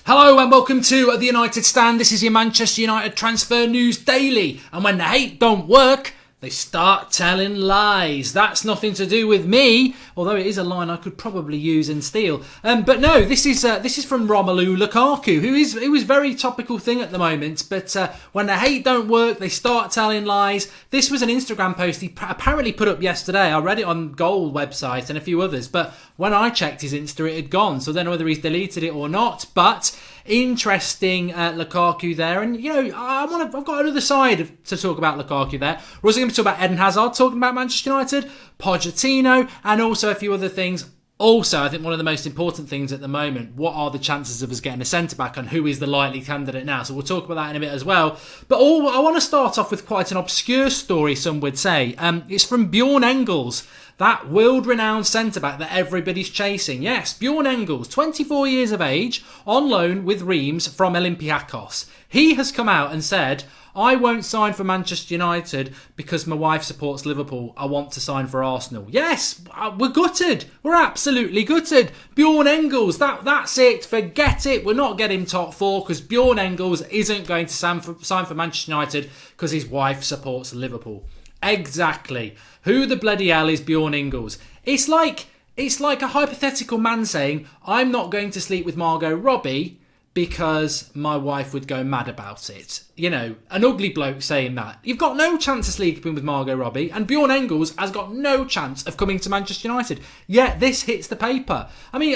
Hello and welcome to The United Stand. This is your Manchester United transfer news daily. And when the hate don't work, they start telling lies. That's nothing to do with me, although it is a line I could probably use and steal. But no, this is from Romelu Lukaku, who is very topical thing at the moment. But when the hate don't work, they start telling lies. This was an Instagram post he apparently put up yesterday. I read it on Goal website and a few others, but when I checked his Insta, it had gone. So I don't know whether he's deleted it or not. But interesting Lukaku there, and you know I've got another side to talk about Lukaku there. We're also going to talk about Eden Hazard, talking about Manchester United, Pochettino, and also a few other things. Also, I think one of the most important things at the moment, what are the chances of us getting a centre-back and who is the likely candidate now? So we'll talk about that in a bit as well. But I want to start off with quite an obscure story, some would say. It's from Bjorn Engels, that world-renowned centre-back that everybody's chasing. Yes, Bjorn Engels, 24 years of age, on loan with Reims from Olympiacos. He has come out and said, I won't sign for Manchester United because my wife supports Liverpool. I want to sign for Arsenal. Yes, we're gutted. We're absolutely gutted. Bjorn Engels, that's it. Forget it. We're not getting top four because Bjorn Engels isn't going to sign for Manchester United because his wife supports Liverpool. Exactly. Who the bloody hell is Bjorn Engels? It's like a hypothetical man saying, I'm not going to sleep with Margot Robbie because my wife would go mad about it. You know, an ugly bloke saying that. You've got no chance of sleeping with Margot Robbie, and Bjorn Engels has got no chance of coming to Manchester United. Yet this hits the paper. I mean,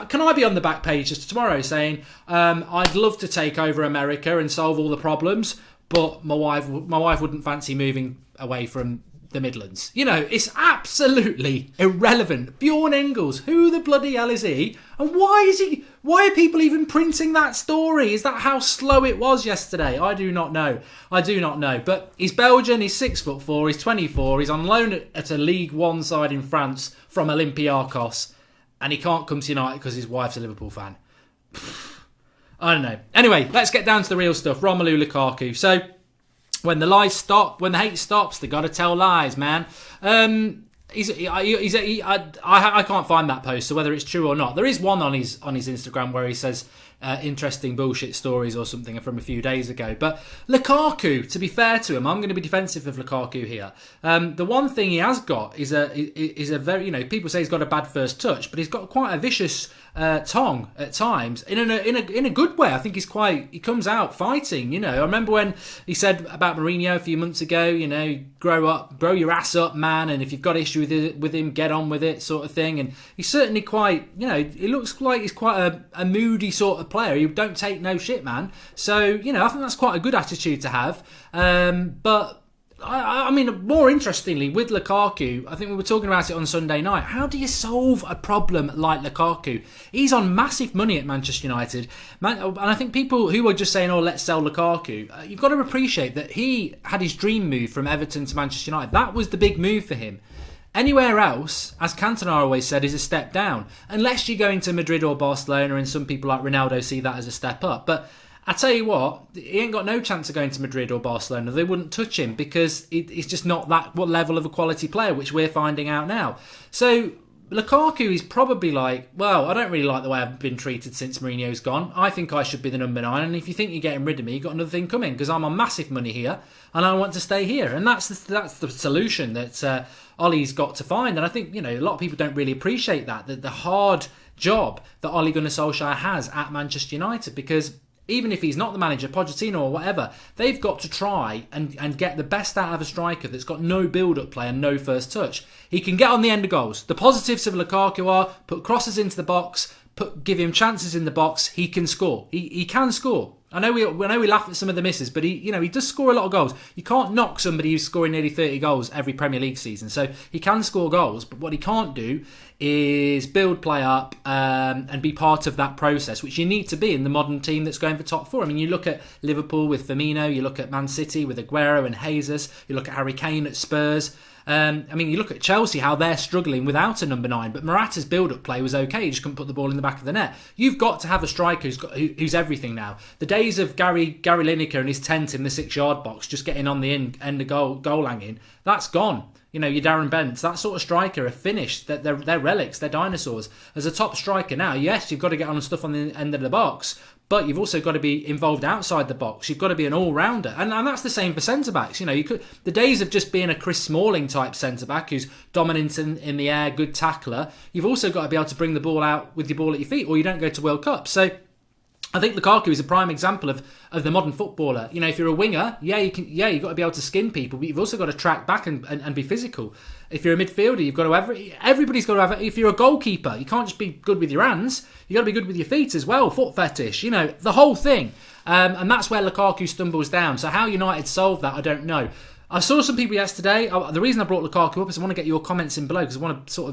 can I be on the back page just tomorrow saying, I'd love to take over America and solve all the problems, but my wife wouldn't fancy moving away from the Midlands. You know, it's absolutely irrelevant. Bjorn Engels, who the bloody hell is he? And why are people even printing that story? Is that how slow it was yesterday? I do not know. But he's Belgian, he's 6'4", he's 24, he's on loan at a League One side in France from Olympiacos, and he can't come to United because his wife's a Liverpool fan. I don't know. Anyway, let's get down to the real stuff. Romelu Lukaku. So, when the lies stop, when the hate stops, they got to tell lies, man. I can't find that post, so whether it's true or not. There is one on his Instagram where he says interesting bullshit stories or something from a few days ago. But Lukaku, to be fair to him, I'm going to be defensive of Lukaku here. The one thing he has got is a very, you know, people say he's got a bad first touch, but he's got quite a vicious tongue at times in a good way. I think he comes out fighting. You know, I remember when he said about Mourinho a few months ago, you know, grow your ass up, man, and if you've got issue with him, get on with it, sort of thing. And he's certainly quite, you know, it looks like he's quite a moody sort of player. You don't take no shit, man. So, you know, I think that's quite a good attitude to have. But I mean, more interestingly, with Lukaku, I think we were talking about it on Sunday night. How do you solve a problem like Lukaku? He's on massive money at Manchester United. And I think people who are just saying, oh, let's sell Lukaku, you've got to appreciate that he had his dream move from Everton to Manchester United. That was the big move for him. Anywhere else, as Cantona always said, is a step down. Unless you're going to Madrid or Barcelona, and some people like Ronaldo see that as a step up. But I tell you what, he ain't got no chance of going to Madrid or Barcelona. They wouldn't touch him because he's just not that level of a quality player, which we're finding out now. So Lukaku is probably like, well, I don't really like the way I've been treated since Mourinho's gone. I think I should be the number 9. And if you think you're getting rid of me, you've got another thing coming because I'm on massive money here and I want to stay here. And that's the solution that Ollie's got to find. And I think, you know, a lot of people don't really appreciate that the hard job that Ole Gunnar Solskjaer has at Manchester United, because even if he's not the manager, Pochettino or whatever, they've got to try and get the best out of a striker that's got no build-up play and no first touch. He can get on the end of goals. The positives of Lukaku are put crosses into the box, give him chances in the box. He can score. He can score. I know we laugh at some of the misses, but he does score a lot of goals. You can't knock somebody who's scoring nearly 30 goals every Premier League season. So he can score goals, but what he can't do is build play up and be part of that process, which you need to be in the modern team that's going for top 4. I mean, you look at Liverpool with Firmino, you look at Man City with Aguero and Jesus, you look at Harry Kane at Spurs. I mean, you look at Chelsea, how they're struggling without a number 9, but Morata's build-up play was okay. He just couldn't put the ball in the back of the net. You've got to have a striker who's everything now. The days of Gary Lineker and his tent in the 6-yard box, just getting on the end of goal hanging, that's gone. Your Darren Bents, that sort of striker are finished. They're relics, they're dinosaurs. As a top striker now, yes, you've got to get on stuff on the end of the box, but you've also got to be involved outside the box. You've got to be an all-rounder. And that's the same for centre-backs. The days of just being a Chris Smalling type centre-back who's dominant in the air, good tackler, you've also got to be able to bring the ball out with your ball at your feet, or you don't go to World Cup. So I think Lukaku is a prime example of the modern footballer. If you're a winger, you've got to be able to skin people, but you've also got to track back and be physical. If you're a midfielder, you've got to everybody's got to have. If you're a goalkeeper, you can't just be good with your hands. You've got to be good with your feet as well. Foot fetish, the whole thing. And that's where Lukaku stumbles down. So how United solve that, I don't know. I saw some people yesterday. The reason I brought Lukaku up is I want to get your comments in below, because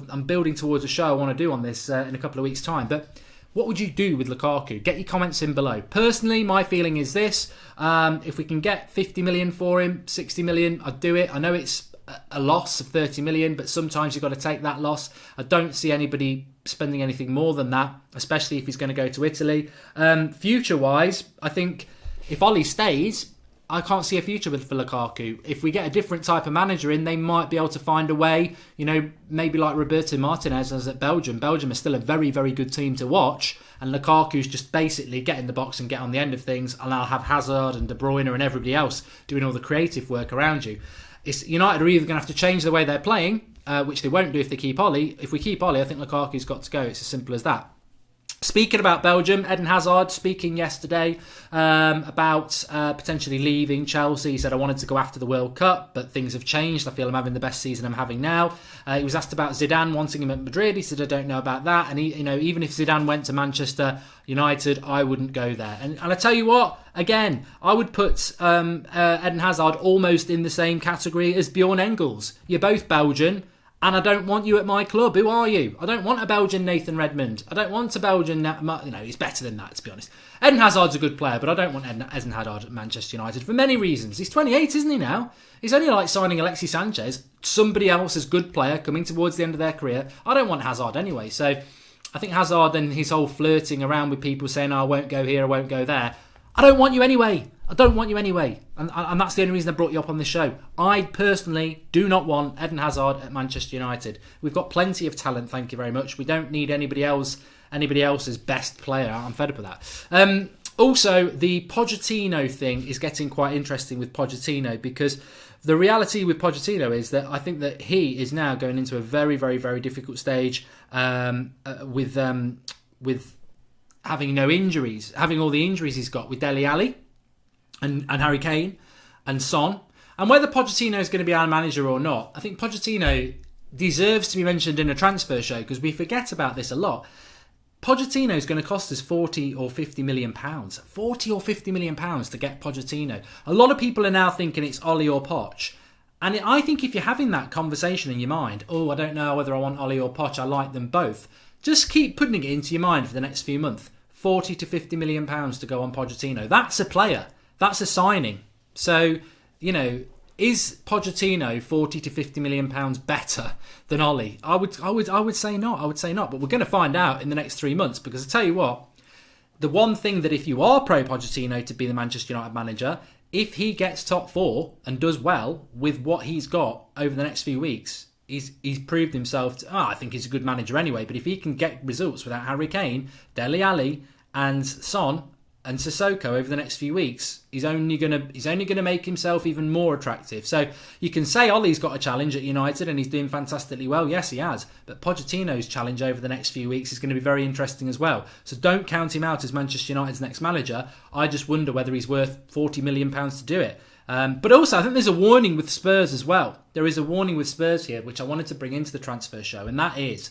I'm building towards a show I want to do on this in a couple of weeks' time. But what would you do with Lukaku? Get your comments in below. Personally, my feeling is this. If we can get 50 million for him, 60 million, I'd do it. I know it's a loss of 30 million, but sometimes you've got to take that loss. I don't see anybody spending anything more than that, especially if he's going to go to Italy. Future-wise, I think if Ollie stays, I can't see a future for Lukaku. If we get a different type of manager in, they might be able to find a way, maybe like Roberto Martinez as at Belgium. Belgium is still a very, very good team to watch, and Lukaku's just basically get in the box and get on the end of things, and I'll have Hazard and De Bruyne and everybody else doing all the creative work around you. United are either going to have to change the way they're playing, which they won't do if they keep Ollie. If we keep Ollie, I think Lukaku's got to go. It's as simple as that. Speaking about Belgium, Eden Hazard speaking yesterday about potentially leaving Chelsea. He said, I wanted to go after the World Cup, but things have changed. I feel I'm having the best season I'm having now. He was asked about Zidane wanting him at Madrid. He said, I don't know about that. And even if Zidane went to Manchester United, I wouldn't go there. And I tell you what, again, I would put Eden Hazard almost in the same category as Bjorn Engels. You're both Belgian, and I don't want you at my club. Who are you? I don't want a Belgian Nathan Redmond. I don't want a Belgian... he's better than that, to be honest. Eden Hazard's a good player, but I don't want Eden Hazard at Manchester United for many reasons. He's 28, isn't he now? He's only like signing Alexis Sanchez, somebody else's good player coming towards the end of their career. I don't want Hazard anyway. So I think Hazard and his whole flirting around with people saying, I won't go here, I won't go there. I don't want you anyway. I don't want you anyway. And that's the only reason I brought you up on this show. I personally do not want Eden Hazard at Manchester United. We've got plenty of talent, thank you very much. We don't need anybody else's best player. I'm fed up with that. Also, the Pochettino thing is getting quite interesting with Pochettino, because the reality with Pochettino is that I think that he is now going into a very, very, very difficult stage with having no injuries, having all the injuries he's got with Dele Alli and Harry Kane and Son. And whether Pochettino is going to be our manager or not, I think Pochettino deserves to be mentioned in a transfer show, because we forget about this a lot. Pochettino is going to cost us 40 or 50 million pounds. 40 or 50 million pounds to get Pochettino. A lot of people are now thinking it's Ollie or Poch. And I think if you're having that conversation in your mind, I don't know whether I want Ollie or Poch, I like them both, just keep putting it into your mind for the next few months. 40 to 50 million pounds to go on Pochettino. That's a player. That's a signing. So, is Pochettino 40 to 50 million pounds better than Ollie? I would say not. I would say not. But we're going to find out in the next 3 months, because I tell you what, the one thing that if you are pro Pochettino to be the Manchester United manager, if he gets top four and does well with what he's got over the next few weeks, he's proved himself. I think he's a good manager anyway. But if he can get results without Harry Kane, Dele Alli, and Son and Sissoko over the next few weeks, he's only gonna make himself even more attractive. So you can say Ollie's got a challenge at United and he's doing fantastically well. Yes, he has. But Pochettino's challenge over the next few weeks is going to be very interesting as well. So don't count him out as Manchester United's next manager. I just wonder whether he's worth £40 million to do it. But also, I think there's a warning with Spurs as well. There is a warning with Spurs here, which I wanted to bring into the transfer show, and that is,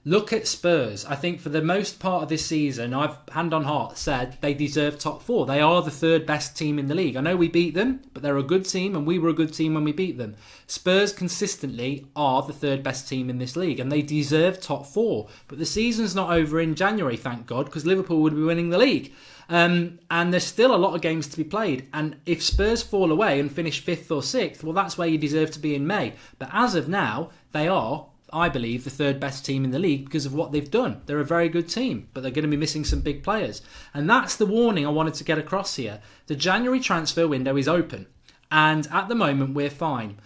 look at Spurs. I think for the most part of this season, I've, hand on heart, said they deserve top four. They are the third best team in the league. I know we beat them, but they're a good team, and we were a good team when we beat them. Spurs consistently are the third best team in this league, and they deserve top four. But the season's not over in January, thank God, because Liverpool would be winning the league. And there's still a lot of games to be played. And if Spurs fall away and finish 5th or 6th, well, that's where you deserve to be in May. But as of now, they are, I believe, the third best team in the league because of what they've done. They're a very good team, but they're going to be missing some big players. And that's the warning I wanted to get across here. The January transfer window is open, and at the moment we're fine.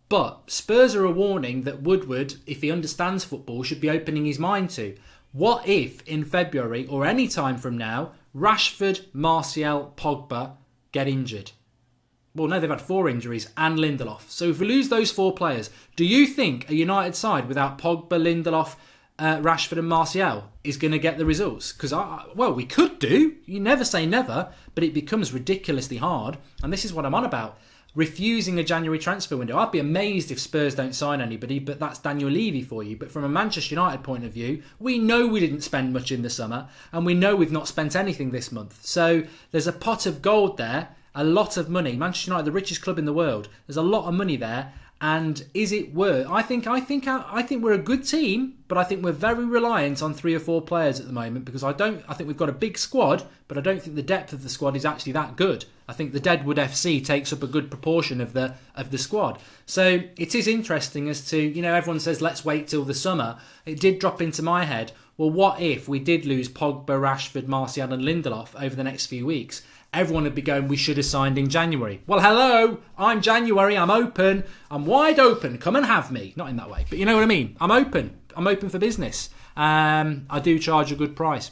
But Spurs are a warning that Woodward, if he understands football, should be opening his mind to. What if in February or any time from now, Rashford, Martial, Pogba get injured? Well, no, they've had 4 injuries and Lindelof. So if we lose those 4 players, do you think a United side without Pogba, Lindelof, Rashford and Martial is going to get the results? Because, well, we could do. You never say never, but it becomes ridiculously hard. And this is what I'm on about. Refusing a January transfer window. I'd be amazed if Spurs don't sign anybody, but that's Daniel Levy for you. But from a Manchester United point of view, we know we didn't spend much in the summer, and we know we've not spent anything this month. So there's a pot of gold there, a lot of money. Manchester United, the richest club in the world. There's a lot of money there. And is it worth? I think we're a good team, but I think we're very reliant on 3 or 4 players at the moment because I think we've got a big squad, but I don't think the depth of the squad is actually that good. I think the Deadwood FC takes up a good proportion of the squad. So it is interesting as to, everyone says let's wait till the summer. It did drop into my head. Well, what if we did lose Pogba, Rashford, Martial and Lindelof over the next few weeks? Everyone would be going, we should have signed in January. Well, hello, I'm January, I'm open, I'm wide open, come and have me. Not in that way, but you know what I mean. I'm open for business. I do charge a good price.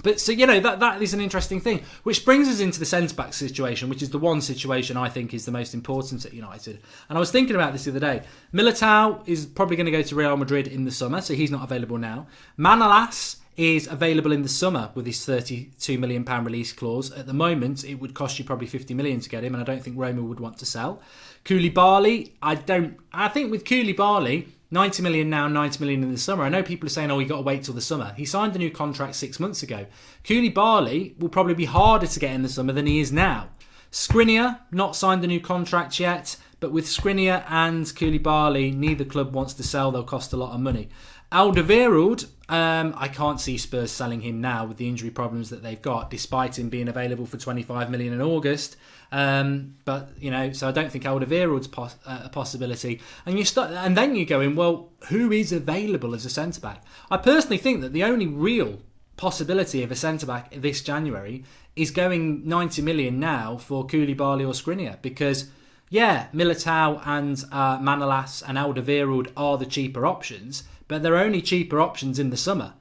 But so, that is an interesting thing, which brings us into the centre-back situation, which is the one situation I think is the most important at United. And I was thinking about this the other day. Militao is probably going to go to Real Madrid in the summer, so he's not available now. Manolas is available in the summer with his £32 million release clause. At the moment, it would cost you probably $50 million to get him, and I don't think Roma would want to sell. Koulibaly, I think with Koulibaly, 90 million now, 90 million in the summer. I know people are saying, you've got to wait till the summer. He signed a new contract 6 months ago. Koulibaly will probably be harder to get in the summer than he is now. Skriniar, not signed a new contract yet, but with Skriniar and Koulibaly, neither club wants to sell. They'll cost a lot of money. Alderweireld, I can't see Spurs selling him now with the injury problems that they've got, despite him being available for 25 million in August. So I don't think Alderweireld's a possibility. And then you go in, well, who is available as a centre-back? I personally think that the only real possibility of a centre-back this January is going 90 million now for Koulibaly or Skriniar, because Militao and Manolas and Alderweireld are the cheaper options, but they're only cheaper options in the summer.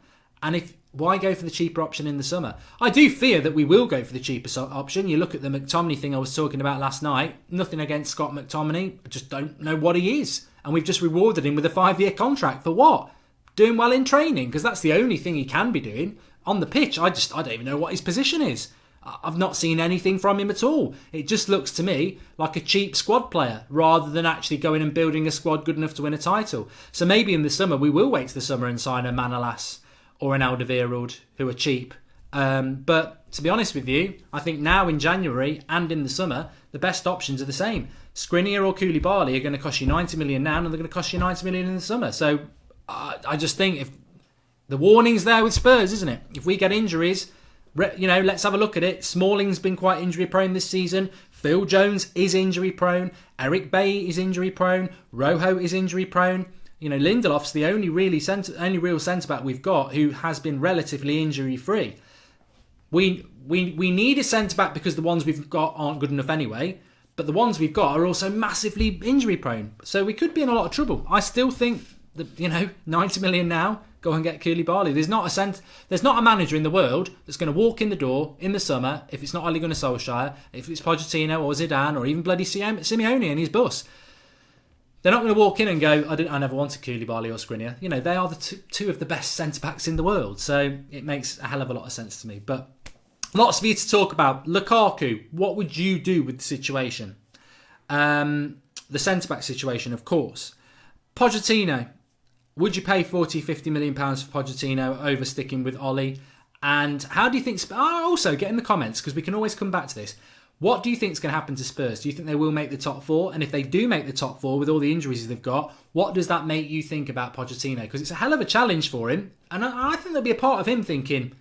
And why go for the cheaper option in the summer? I do fear that we will go for the cheaper option. You look at the McTominay thing I was talking about last night. Nothing against Scott McTominay. I just don't know what he is. And we've just rewarded him with a 5-year contract. For what? Doing well in training, because that's the only thing he can be doing. On the pitch, I don't even know what his position is. I've not seen anything from him at all. It just looks to me like a cheap squad player rather than actually going and building a squad good enough to win a title. So maybe in the summer we will wait to the summer and sign a Manolas or an Alderweireld who are cheap. But to be honest with you, I think now in January and in the summer, the best options are the same. Skriniar or Koulibaly are going to cost you 90 million now and they're going to cost you 90 million in the summer. So I just think if the warning's there with Spurs, isn't it? If we get injuries, let's have a look at it. Smalling's been quite injury prone this season. Phil Jones is injury prone. Eric Bailly is injury prone. Rojo is injury prone. Lindelof's the only real centre back we've got who has been relatively injury free. We need a centre back because the ones we've got aren't good enough anyway. But the ones we've got are also massively injury prone. So we could be in a lot of trouble. I still think that 90 million now. Go and get Koulibaly. There's not a manager in the world that's going to walk in the door in the summer, if it's not Ole Gunnar Solskjaer, if it's Pochettino or Zidane or even bloody Simeone and his bus. They're not going to walk in and go, I never wanted Koulibaly or Skriniar. They are the two of the best centre-backs in the world. So it makes a hell of a lot of sense to me. But lots for you to talk about. Lukaku, what would you do with the situation? The centre-back situation, of course. Pochettino. Would you pay 40-50 million pounds for Pochettino over sticking with Ole? And how do you think... also, get in the comments, because we can always come back to this. What do you think is going to happen to Spurs? Do you think they will make the top 4? And if they do make the top 4 with all the injuries they've got, what does that make you think about Pochettino? Because it's a hell of a challenge for him. And I think there'll be a part of him thinking,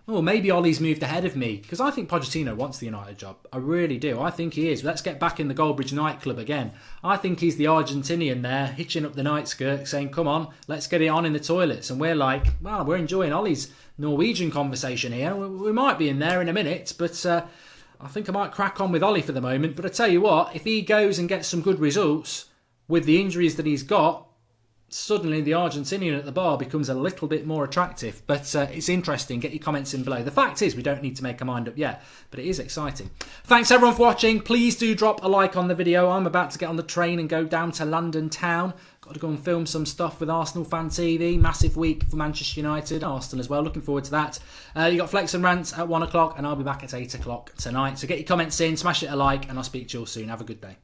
maybe Ole's moved ahead of me. Because I think Pochettino wants the United job. I really do. I think he is. Let's get back in the Goldbridge nightclub again. I think he's the Argentinian there, hitching up the night skirt, saying, come on, let's get it on in the toilets. And we're like, well, we're enjoying Ole's Norwegian conversation here. We might be in there in a minute, but I think I might crack on with Ole for the moment. But I tell you what, if he goes and gets some good results, with the injuries that he's got, suddenly the Argentinian at the bar becomes a little bit more attractive. But it's interesting. Get your comments in below. The fact is, we don't need to make our mind up yet, but it is exciting. Thanks everyone for watching. Please do drop a like on the video. I'm about to get on the train and go down to London town. Got to go and film some stuff with Arsenal Fan TV. Massive week for Manchester United, Arsenal as well. Looking forward to that. You got Flex and Rants at 1 o'clock, and I'll be back at 8 o'clock tonight. So get your comments in, smash it a like, and I'll speak to you all soon. Have a good day.